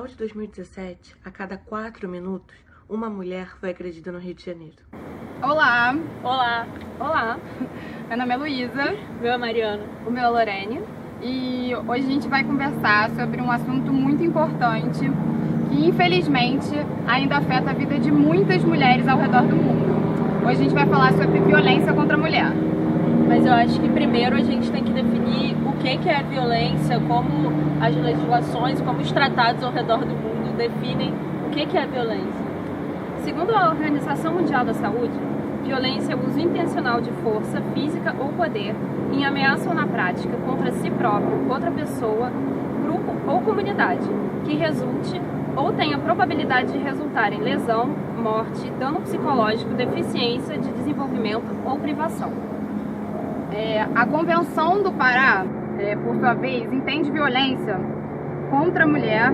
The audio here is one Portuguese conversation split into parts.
de 2017, a cada 4 minutos, uma mulher foi agredida no Rio de Janeiro. Olá! Olá! Olá! Meu nome é Luísa. Meu é Mariana. O meu é Lorene. E hoje a gente vai conversar sobre um assunto muito importante que, infelizmente, ainda afeta a vida de muitas mulheres ao redor do mundo. Hoje a gente vai falar sobre violência contra a mulher. Mas eu acho que primeiro a gente tem que definir o que é violência, como as legislações, como os tratados ao redor do mundo definem o que é violência. Segundo a Organização Mundial da Saúde, violência é o uso intencional de força, física ou poder em ameaça ou na prática contra si próprio, outra pessoa, grupo ou comunidade, que resulte ou tenha probabilidade de resultar em lesão, morte, dano psicológico, deficiência de desenvolvimento ou privação. A Convenção do Pará, por sua vez, entende violência contra a mulher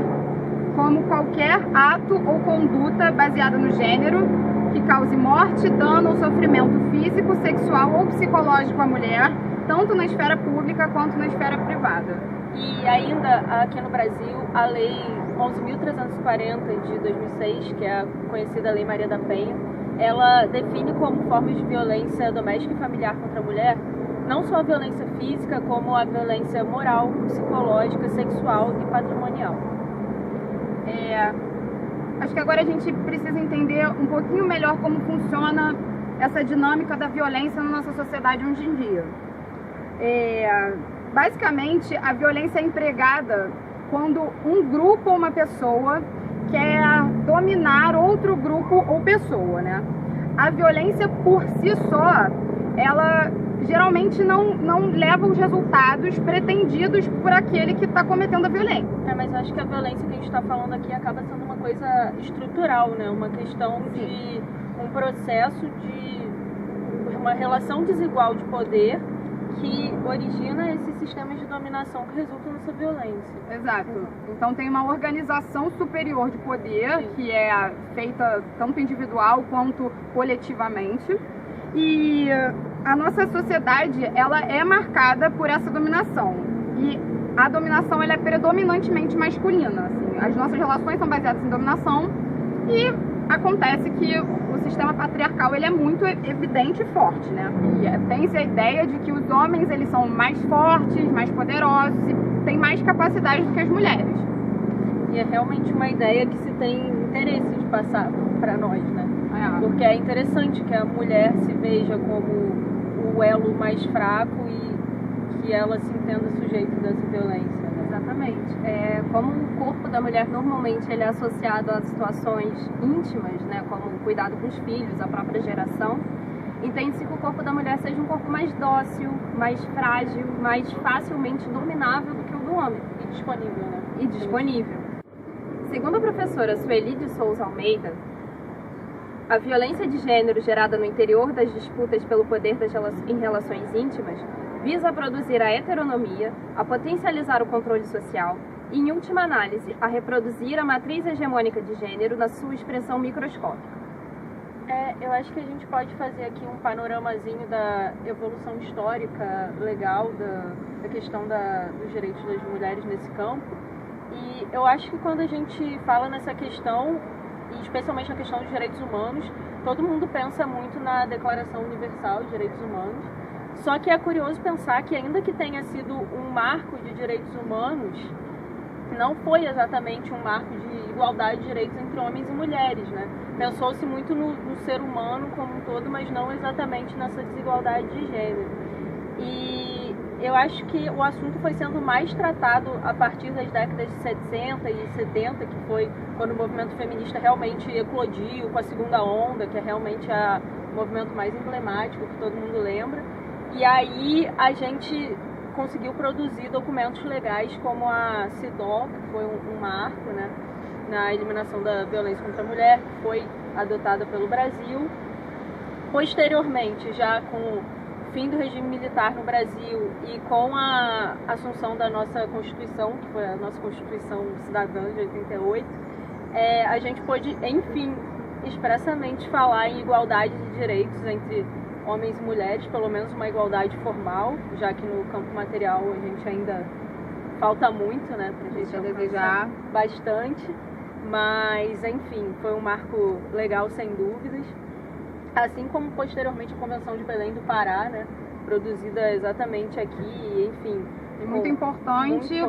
como qualquer ato ou conduta baseada no gênero que cause morte, dano ou sofrimento físico, sexual ou psicológico à mulher, tanto na esfera pública quanto na esfera privada. E ainda aqui no Brasil, a Lei 11.340 de 2006, que é a conhecida Lei Maria da Penha, ela define como formas de violência doméstica e familiar contra a mulher não só a violência física, como a violência moral, psicológica, sexual e patrimonial. Acho que agora a gente precisa entender um pouquinho melhor como funciona essa dinâmica da violência na nossa sociedade hoje em dia. Basicamente, a violência é empregada quando um grupo ou uma pessoa quer dominar outro grupo ou pessoa, né? A violência por si só, ela geralmente não leva os resultados pretendidos por aquele que está cometendo a violência. Mas eu acho que a violência que a gente está falando aqui acaba sendo uma coisa estrutural, né? Uma questão de um processo de uma relação desigual de poder que origina esses sistemas de dominação que resultam nessa violência. Exato. Então tem uma organização superior de poder que é feita tanto individual quanto coletivamente. E a nossa sociedade, ela é marcada por essa dominação. E a dominação, ela é predominantemente masculina. Assim. As nossas relações são baseadas em dominação e acontece que o sistema patriarcal, ele é muito evidente e forte, né? E tem-se a ideia de que os homens, eles são mais fortes, mais poderosos e têm mais capacidade do que as mulheres. E é realmente uma ideia que se tem interesse de passar para nós, né? Porque é interessante que a mulher se veja como o elo mais fraco e que ela se entenda sujeita dessa violência. Né? Exatamente. Como o corpo da mulher normalmente ele é associado a situações íntimas, né, como o cuidado com os filhos, a própria geração, entende-se que o corpo da mulher seja um corpo mais dócil, mais frágil, mais facilmente dominável do que o do homem. E disponível, né? E disponível. Segundo a professora Sueli de Souza Almeida, a violência de gênero gerada no interior das disputas pelo poder em relações íntimas visa a produzir a heteronomia, a potencializar o controle social e, em última análise, a reproduzir a matriz hegemônica de gênero na sua expressão microscópica. Eu acho que a gente pode fazer aqui um panoramazinho da evolução histórica legal da questão dos direitos das mulheres nesse campo. E eu acho que quando a gente fala nessa questão, e especialmente na questão dos direitos humanos, todo mundo pensa muito na Declaração Universal de Direitos Humanos. Só que é curioso pensar que, ainda que tenha sido um marco de direitos humanos, não foi exatamente um marco de igualdade de direitos entre homens e mulheres, né? Pensou-se muito no ser humano como um todo, mas não exatamente nessa desigualdade de gênero. E eu acho que o assunto foi sendo mais tratado a partir das décadas de 60 e 70, que foi quando o movimento feminista realmente eclodiu com a segunda onda, que é realmente o movimento mais emblemático que todo mundo lembra. E aí a gente conseguiu produzir documentos legais como a CEDAW, que foi um marco, né, na eliminação da violência contra a mulher, que foi adotada pelo Brasil. Posteriormente, já com o fim do regime militar no Brasil e com a assunção da nossa Constituição, que foi a nossa Constituição Cidadã de 88, a gente pôde, enfim, expressamente falar em igualdade de direitos entre homens e mulheres, pelo menos uma igualdade formal, já que no campo material a gente ainda falta muito, né, pra gente desejar bastante, mas enfim, foi um marco legal sem dúvidas, assim como posteriormente a Convenção de Belém do Pará, né, produzida exatamente aqui, enfim. Muito importante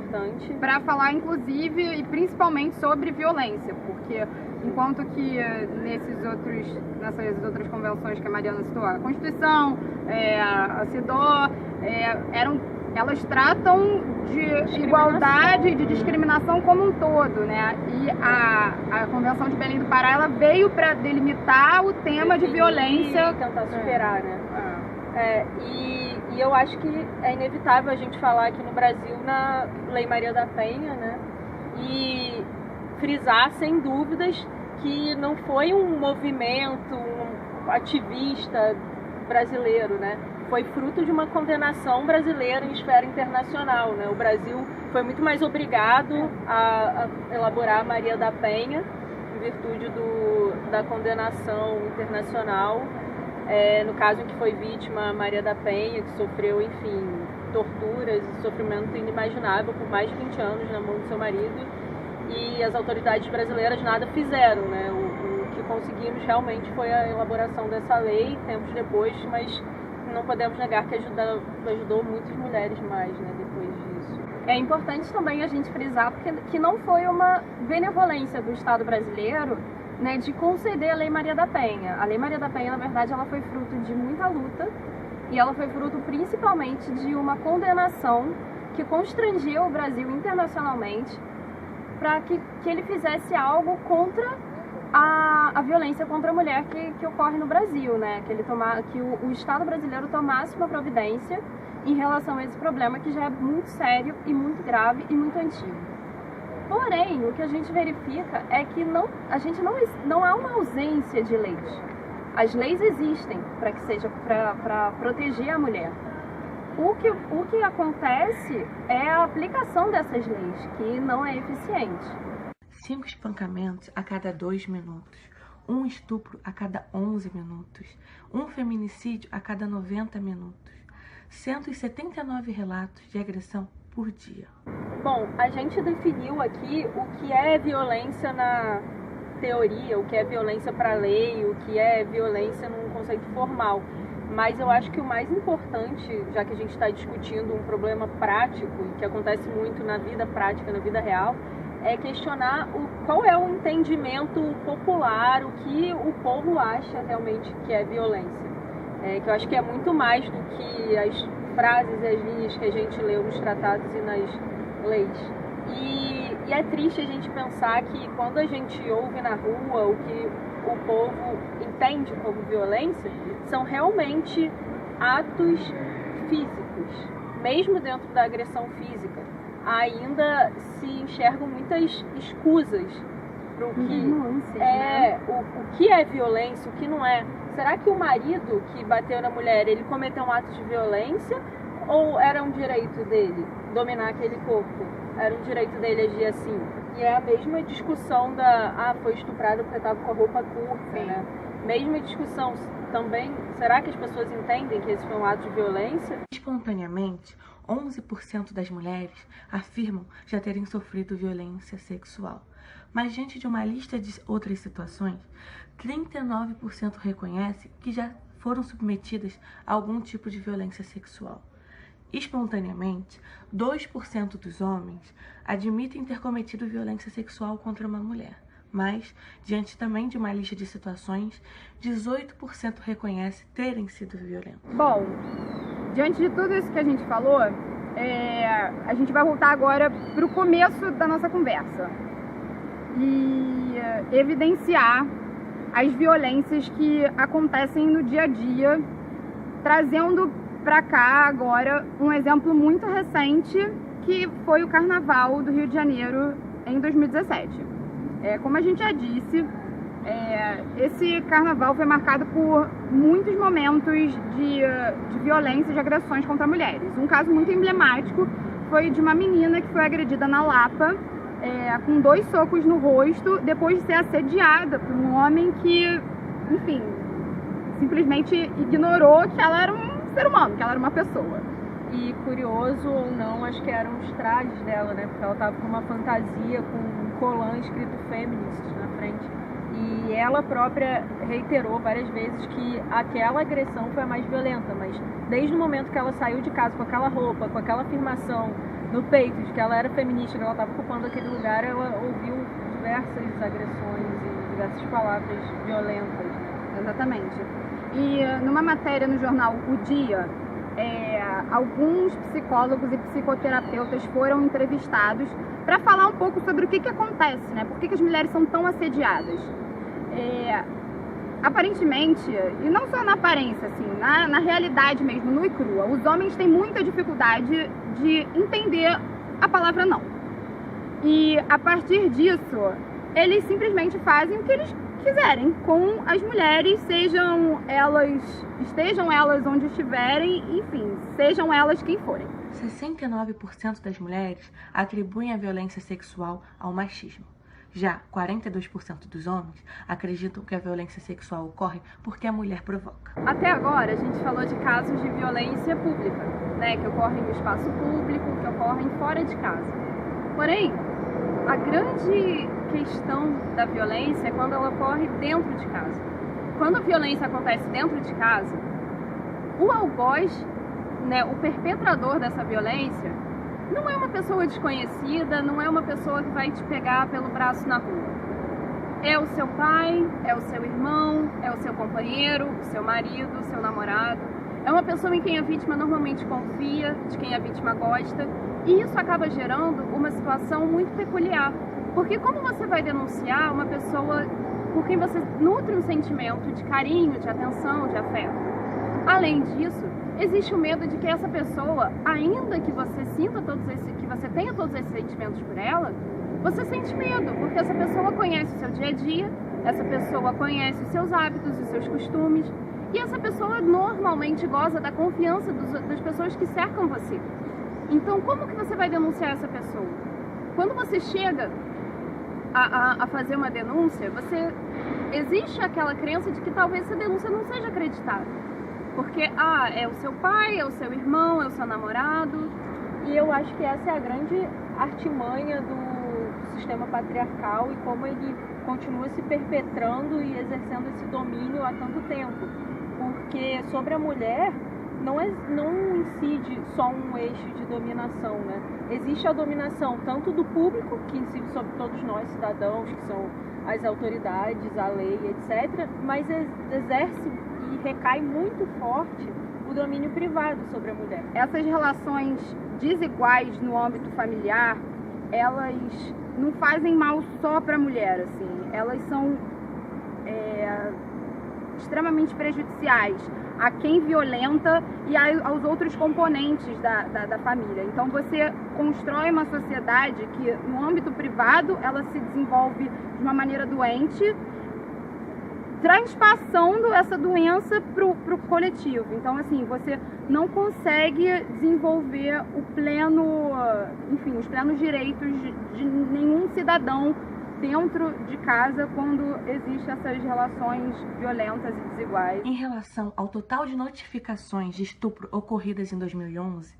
para falar, inclusive, e principalmente sobre violência, porque enquanto que nessas outras convenções que a Mariana citou, a Constituição, a CEDAW, elas tratam de igualdade, de discriminação como um todo, né? E a Convenção de Belém do Pará, ela veio para delimitar o tema de violência. E tentar superar, né? E eu acho que é inevitável a gente falar aqui no Brasil na Lei Maria da Penha, né? E frisar, sem dúvidas, que não foi um movimento ativista brasileiro, né? Foi fruto de uma condenação brasileira em esfera internacional, né? O Brasil foi muito mais obrigado a elaborar a Maria da Penha em virtude da condenação internacional. No caso em que foi vítima Maria da Penha, que sofreu, enfim, torturas e sofrimento inimaginável por mais de 20 anos na mão do seu marido, e as autoridades brasileiras nada fizeram, né? O que conseguimos realmente foi a elaboração dessa lei tempos depois, mas não podemos negar que ajudou muitas mulheres mais, né, depois disso. É importante também a gente frisar que não foi uma benevolência do Estado brasileiro, né, de conceder a Lei Maria da Penha. A Lei Maria da Penha, na verdade, ela foi fruto de muita luta e ela foi fruto principalmente de uma condenação que constrangiu o Brasil internacionalmente para que ele fizesse algo contra a violência contra a mulher que ocorre no Brasil, né? Que o Estado brasileiro tomasse uma providência em relação a esse problema que já é muito sério e muito grave e muito antigo. Porém, o que a gente verifica é que não há uma ausência de leis. As leis existem para proteger a mulher. O que acontece é a aplicação dessas leis, que não é eficiente. 5 espancamentos a cada 2 minutos, 1 estupro a cada 11 minutos, 1 feminicídio a cada 90 minutos, 179 relatos de agressão por dia. Bom, a gente definiu aqui o que é violência na teoria, o que é violência para a lei, o que é violência num conceito formal. Mas eu acho que o mais importante, já que a gente está discutindo um problema prático e que acontece muito na vida prática, na vida real, é questionar qual é o entendimento popular, o que o povo acha realmente que é violência. Que eu acho que é muito mais do que as frases e as linhas que a gente leu nos tratados e nas leis. E é triste a gente pensar que quando a gente ouve na rua o que o povo entende como violência, são realmente atos físicos. Mesmo dentro da agressão física, ainda se enxergam muitas escusas para o que é violência, o que não é. Será que o marido que bateu na mulher, ele cometeu um ato de violência ou era um direito dele dominar aquele corpo? Era um direito dele agir assim? E é a mesma discussão foi estuprada porque estava com a roupa curta, né? Mesma discussão também, será que as pessoas entendem que esse foi um ato de violência? Espontaneamente, 11% das mulheres afirmam já terem sofrido violência sexual. Mas diante de uma lista de outras situações, 39% reconhece que já foram submetidas a algum tipo de violência sexual. Espontaneamente, 2% dos homens admitem ter cometido violência sexual contra uma mulher. Mas, diante também de uma lista de situações, 18% reconhece terem sido violentos. Bom, diante de tudo isso que a gente falou, a gente vai voltar agora para o começo da nossa conversa e evidenciar as violências que acontecem no dia a dia, trazendo para cá agora um exemplo muito recente, que foi o Carnaval do Rio de Janeiro em 2017. Como a gente já disse, esse carnaval foi marcado por muitos momentos de violência, de agressões contra mulheres. Um caso muito emblemático foi de uma menina que foi agredida na Lapa, com 2 socos no rosto, depois de ser assediada por um homem que, enfim, simplesmente ignorou que ela era um ser humano, que ela era uma pessoa. E curioso ou não, acho que eram os trajes dela, né? Porque ela tava com uma fantasia, com um colã escrito Feminist na frente. E ela própria reiterou várias vezes que aquela agressão foi a mais violenta, mas desde o momento que ela saiu de casa com aquela roupa, com aquela afirmação no peito de que ela era feminista, que ela estava ocupando aquele lugar, ela ouviu diversas agressões e diversas palavras violentas. Exatamente. E numa matéria no jornal O Dia, alguns psicólogos e psicoterapeutas foram entrevistados para falar um pouco sobre o que acontece, né? Por que as mulheres são tão assediadas. Aparentemente, e não só na aparência, assim, na realidade mesmo, nua e crua, os homens têm muita dificuldade de entender a palavra não. E a partir disso, eles simplesmente fazem o que eles quiserem com as mulheres, estejam elas onde estiverem, enfim, sejam elas quem forem. 69% das mulheres atribuem a violência sexual ao machismo. Já 42% dos homens acreditam que a violência sexual ocorre porque a mulher provoca. Até agora, a gente falou de casos de violência pública, né, que ocorrem no espaço público, que ocorrem fora de casa. Porém, a grande questão da violência é quando ela ocorre dentro de casa. Quando a violência acontece dentro de casa, o algoz, né, o perpetrador dessa violência, não é uma pessoa desconhecida, não é uma pessoa que vai te pegar pelo braço na rua. É o seu pai, é o seu irmão, é o seu companheiro, o seu marido, o seu namorado. É uma pessoa em quem a vítima normalmente confia, de quem a vítima gosta. E isso acaba gerando uma situação muito peculiar. Porque como você vai denunciar uma pessoa por quem você nutre um sentimento de carinho, de atenção, de afeto? Além disso, existe o medo de que essa pessoa, ainda que você tenha todos esses sentimentos por ela, você sente medo, porque essa pessoa conhece o seu dia a dia, essa pessoa conhece os seus hábitos, os seus costumes, e essa pessoa normalmente goza da confiança das pessoas que cercam você. Então, como que você vai denunciar essa pessoa? Quando você chega a fazer uma denúncia, existe aquela crença de que talvez essa denúncia não seja acreditada. Porque, é o seu pai, é o seu irmão, é o seu namorado. E eu acho que essa é a grande artimanha do sistema patriarcal e como ele continua se perpetrando e exercendo esse domínio há tanto tempo. Porque sobre a mulher não incide só um eixo de dominação, né? Existe a dominação tanto do público, que incide sobre todos nós, cidadãos, que são as autoridades, a lei, etc., mas exerce e recai muito forte o domínio privado sobre a mulher. Essas relações desiguais no âmbito familiar, elas não fazem mal só para a mulher, assim, elas são extremamente prejudiciais a quem violenta e aos outros componentes da família. Então você constrói uma sociedade que no âmbito privado ela se desenvolve de uma maneira doente, transpassando essa doença pro coletivo. Então, assim, você não consegue desenvolver os plenos direitos de nenhum cidadão dentro de casa quando existem essas relações violentas e desiguais. Em relação ao total de notificações de estupro ocorridas em 2011,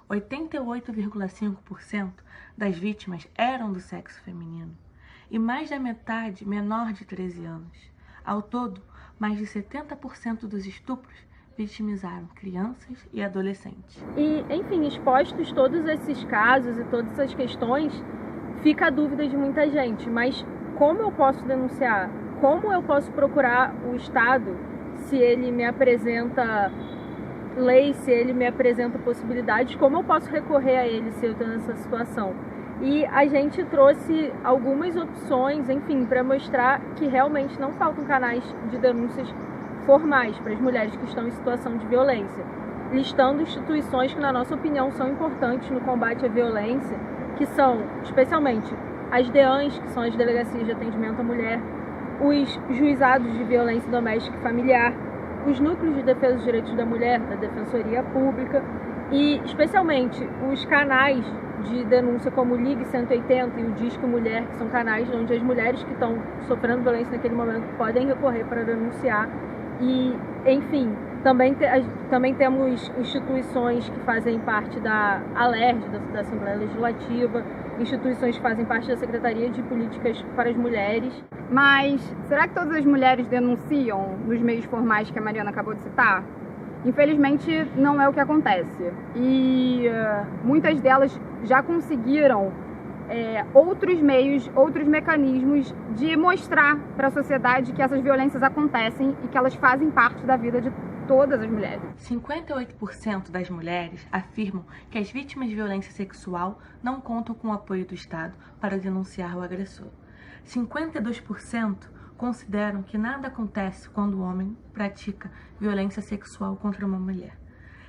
88,5% das vítimas eram do sexo feminino e mais da metade menor de 13 anos. Ao todo, mais de 70% dos estupros vitimizaram crianças e adolescentes. E, enfim, expostos todos esses casos e todas essas questões, fica a dúvida de muita gente, mas como eu posso denunciar? Como eu posso procurar o Estado se ele me apresenta lei, se ele me apresenta possibilidades? Como eu posso recorrer a ele se eu estou nessa situação? E a gente trouxe algumas opções, enfim, para mostrar que realmente não faltam canais de denúncias formais para as mulheres que estão em situação de violência, listando instituições que, na nossa opinião, são importantes no combate à violência, que são, especialmente, as DEANs, que são as Delegacias de Atendimento à Mulher, os Juizados de Violência Doméstica e Familiar, os Núcleos de Defesa dos Direitos da Mulher, da Defensoria Pública, e, especialmente, os canais de denúncia como o Ligue 180 e o Disque Mulher, que são canais onde as mulheres que estão sofrendo violência naquele momento podem recorrer para denunciar. E, enfim, Também temos instituições que fazem parte da ALERJ, da Assembleia Legislativa, instituições que fazem parte da Secretaria de Políticas para as Mulheres. Mas será que todas as mulheres denunciam nos meios formais que a Mariana acabou de citar? Infelizmente, não é o que acontece. E muitas delas já conseguiram outros meios, outros mecanismos de mostrar para a sociedade que essas violências acontecem e que elas fazem parte da vida de todas as mulheres. 58% das mulheres afirmam que as vítimas de violência sexual não contam com o apoio do Estado para denunciar o agressor. 52% consideram que nada acontece quando o homem pratica violência sexual contra uma mulher.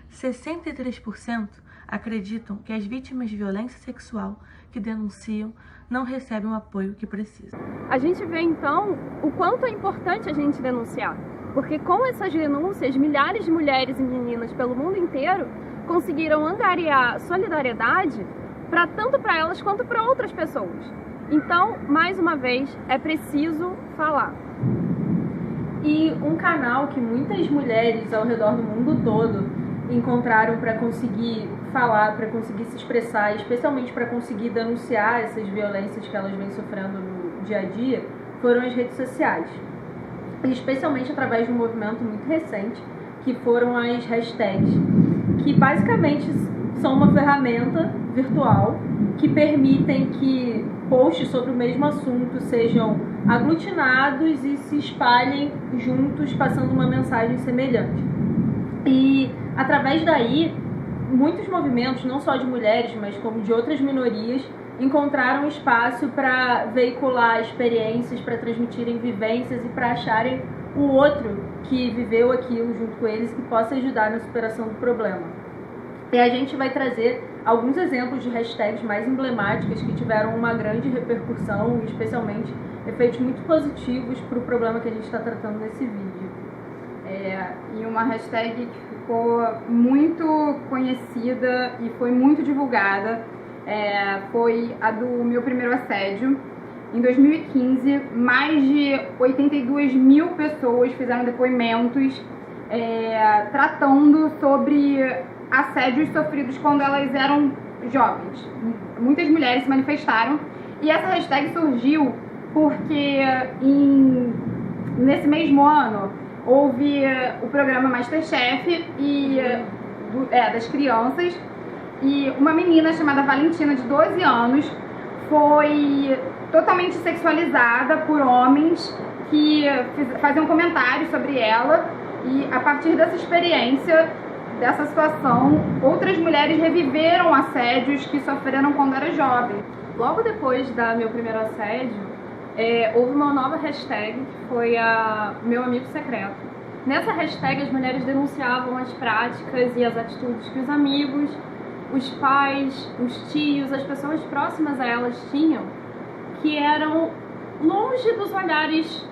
63% acreditam que as vítimas de violência sexual que denunciam não recebem o apoio que precisam. A gente vê então o quanto é importante a gente denunciar, porque com essas denúncias, milhares de mulheres e meninas pelo mundo inteiro conseguiram angariar solidariedade tanto para elas quanto para outras pessoas. Então, mais uma vez, é preciso falar. E um canal que muitas mulheres ao redor do mundo todo encontraram para conseguir falar, para conseguir se expressar, especialmente para conseguir denunciar essas violências que elas vêm sofrendo no dia a dia, foram as redes sociais. E especialmente através de um movimento muito recente, que foram as hashtags, que basicamente são uma ferramenta virtual que permitem que posts sobre o mesmo assunto sejam aglutinados e se espalhem juntos, passando uma mensagem semelhante. E através daí, muitos movimentos, não só de mulheres, mas como de outras minorias, encontraram espaço para veicular experiências, para transmitirem vivências e para acharem o outro que viveu aquilo junto com eles que possa ajudar na superação do problema. E a gente vai trazer alguns exemplos de hashtags mais emblemáticas que tiveram uma grande repercussão, especialmente efeitos muito positivos para o problema que a gente está tratando nesse vídeo. E uma hashtag que ficou muito conhecida e foi muito divulgada foi a do meu primeiro assédio. Em 2015, mais de 82 mil pessoas fizeram depoimentos tratando sobre assédios sofridos quando elas eram jovens. Muitas mulheres se manifestaram e essa hashtag surgiu porque nesse mesmo ano houve o programa MasterChef das crianças, e uma menina chamada Valentina, de 12 anos, foi totalmente sexualizada por homens que faziam comentários sobre ela, e a partir dessa experiência, dessa situação, outras mulheres reviveram assédios que sofreram quando era jovem. Logo depois da meu primeiro assédio, houve uma nova hashtag, que foi a Meu Amigo Secreto. Nessa hashtag, as mulheres denunciavam as práticas e as atitudes que os amigos, os pais, os tios, as pessoas próximas a elas tinham, que eram longe dos olhares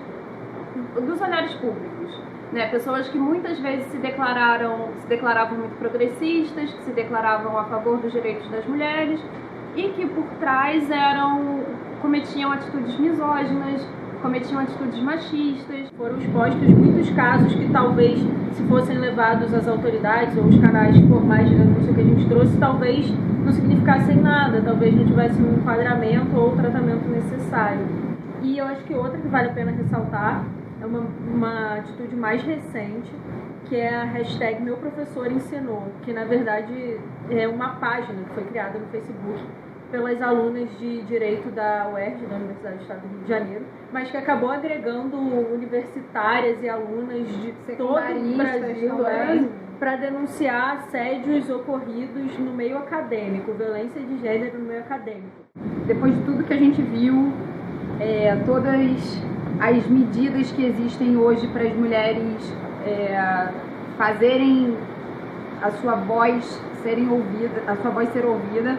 públicos, né? Pessoas que muitas vezes se declaravam muito progressistas, que se declaravam a favor dos direitos das mulheres e que por trás cometiam atitudes misóginas, cometiam atitudes machistas. Foram expostos muitos casos que talvez, se fossem levados às autoridades ou os canais formais de denúncia que a gente trouxe, talvez não significassem nada, talvez não tivessem um enquadramento ou tratamento necessário. E eu acho que outra que vale a pena ressaltar é uma atitude mais recente, que é a hashtag Meu Professor Ensinou, que na verdade é uma página que foi criada no Facebook pelas alunas de Direito da UERJ, da Universidade do Estado do Rio de Janeiro, mas que acabou agregando universitárias e alunas de todo o Brasil para denunciar assédios ocorridos no meio acadêmico, violência de gênero no meio acadêmico. Depois de tudo que a gente viu, todas as medidas que existem hoje para as mulheres fazerem a sua voz ser ouvida,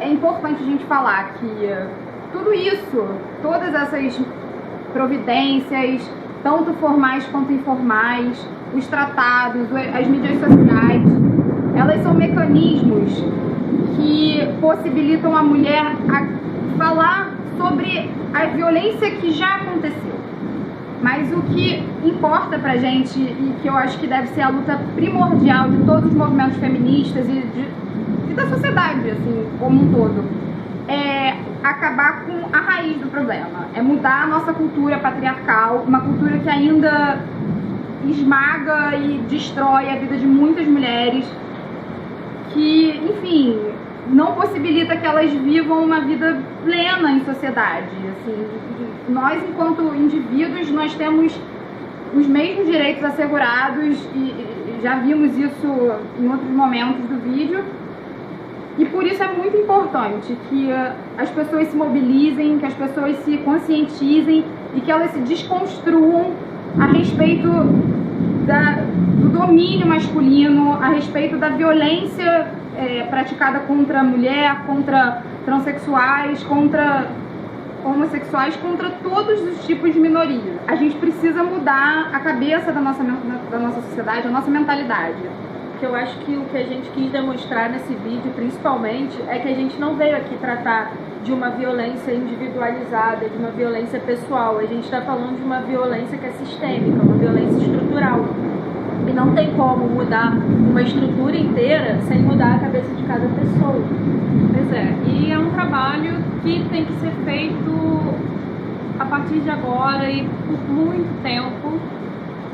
é importante a gente falar que tudo isso, todas essas providências, tanto formais quanto informais, os tratados, as mídias sociais, elas são mecanismos que possibilitam a mulher a falar sobre a violência que já aconteceu. Mas o que importa pra gente, e que eu acho que deve ser a luta primordial de todos os movimentos feministas e da sociedade, assim, como um todo, é acabar com a raiz do problema. É mudar a nossa cultura patriarcal, uma cultura que ainda esmaga e destrói a vida de muitas mulheres, que, enfim, não possibilita que elas vivam uma vida plena em sociedade. Assim, nós, enquanto indivíduos, nós temos os mesmos direitos assegurados e já vimos isso em outros momentos do vídeo. E por isso é muito importante que as pessoas se mobilizem, que as pessoas se conscientizem e que elas se desconstruam a respeito do domínio masculino, a respeito da violência praticada contra a mulher, contra transexuais, contra homossexuais, contra todos os tipos de minorias. A gente precisa mudar a cabeça da nossa sociedade, a nossa mentalidade. Que eu acho que o que a gente quis demonstrar nesse vídeo, principalmente, é que a gente não veio aqui tratar de uma violência individualizada, de uma violência pessoal. A gente está falando de uma violência que é sistêmica, uma violência estrutural. E não tem como mudar uma estrutura inteira sem mudar a cabeça de cada pessoa. Pois é, e é um trabalho que tem que ser feito a partir de agora e por muito tempo.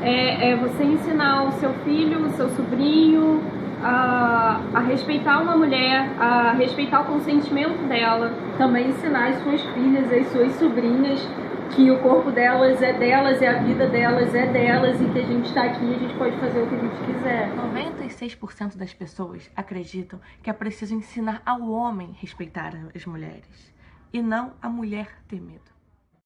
É você ensinar o seu filho, o seu sobrinho a respeitar uma mulher, a respeitar o consentimento dela. Também ensinar as suas filhas, as suas sobrinhas, que o corpo delas é delas, e a vida delas é delas, e que a gente está aqui e a gente pode fazer o que a gente quiser. 96% das pessoas acreditam que é preciso ensinar ao homem respeitar as mulheres, e não a mulher ter medo.